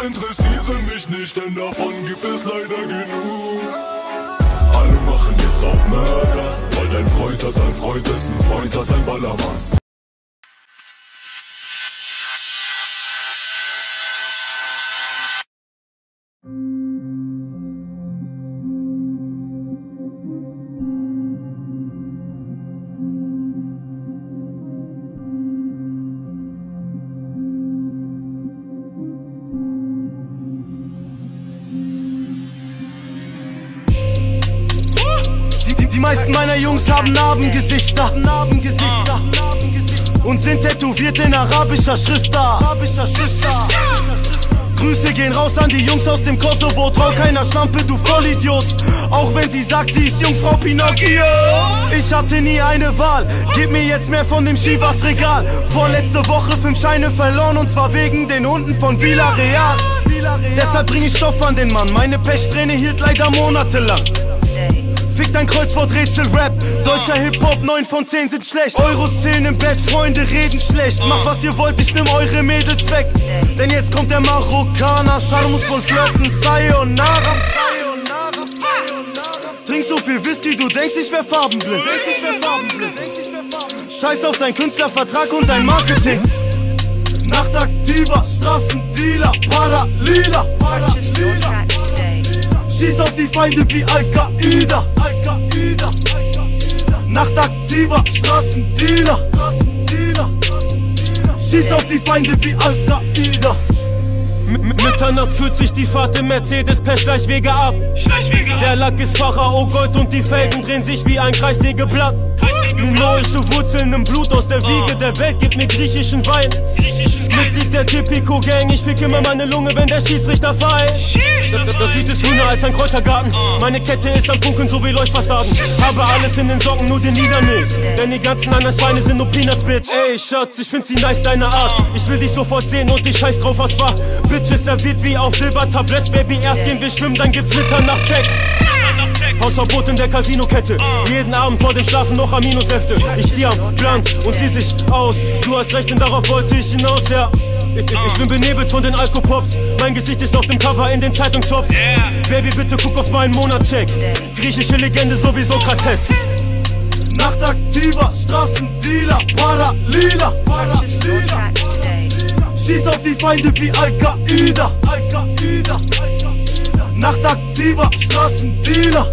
interessiere mich nicht, denn davon gibt es leider genug. Alle machen jetzt auch Mörder, weil dein Freund hat ein Freund, dessen Freund hat ein Ballermann. Die meisten meiner Jungs haben Narbengesichter und sind tätowiert in arabischer Schriftart. Grüße gehen raus an die Jungs aus dem Kosovo. Trau keiner Schlampe, du Vollidiot. Auch wenn sie sagt, sie ist Jungfrau Pinocchio. Ich hatte nie eine Wahl, gib mir jetzt mehr von dem Chivas-Regal. Vorletzte Woche 5 Scheine verloren, und zwar wegen den Hunden von Villarreal. Deshalb bring ich Stoff an den Mann, meine Pechsträhne hielt leider monatelang. Fick dein Kreuzworträtsel-Rap, deutscher Hip-Hop, 9 von 10 sind schlecht. Euros zählen im Bett, Freunde reden schlecht. Macht was ihr wollt, ich nimm eure Mädels weg. Denn jetzt kommt der Marokkaner, scharmungsvoll flirten, Sayonara. Trink so viel Whisky, du denkst, ich wär farbenblind. Scheiß auf dein Künstlervertrag und dein Marketing. Nachtaktiver, Straßendealer, Paralila. Schieß auf die Feinde wie Al-Qaida. Nachtaktiver, Straßendealer. Schieß auf die Feinde wie Al-Qaida. Mitternachts kürzt sich die Fahrt im Mercedes per Schleichwege ab. Der Lack ist Pharao Gold und die Felgen drehen sich wie ein Kreissägeblatt. Minoische Wurzeln im Blut aus der Wiege der Welt, gib mir griechischen Wein. Mitglied der Typico-Gang, ich fick immer meine Lunge, wenn der Schiedsrichter pfeift. Das Lied ist grüner als ein Kräutergarten. Meine Kette ist am Funkeln, so wie Leuchtfassaden. Habe alles in den Socken, nur den Lieder nicht. Denn die ganzen anderen Schweine sind nur Peanuts, Bitch. Ey, Schatz, ich find sie nice, deine Art. Ich will dich sofort sehen und ich scheiß drauf, was war. Bitches serviert wie auf Silbertablett. Baby, erst gehen wir schwimmen, dann gibt's Mitternacht-Sex. Hausverbot in der Casino-Kette. Jeden Abend vor dem Schlafen noch Aminosäfte. Ich zieh am Blunt und zieh sich aus. Du hast recht und darauf wollte ich hinaus, ja. Ich bin benebelt von den Alkopops. Mein Gesicht ist auf dem Cover in den Zeitungsshops. Baby, bitte guck auf meinen Monatscheck. Griechische Legende, so wie Sokrates. Nachtaktiver, Straßendealer, Paralila. Schieß auf die Feinde wie Al-Qaida. Nachtaktiver, Straßendealer.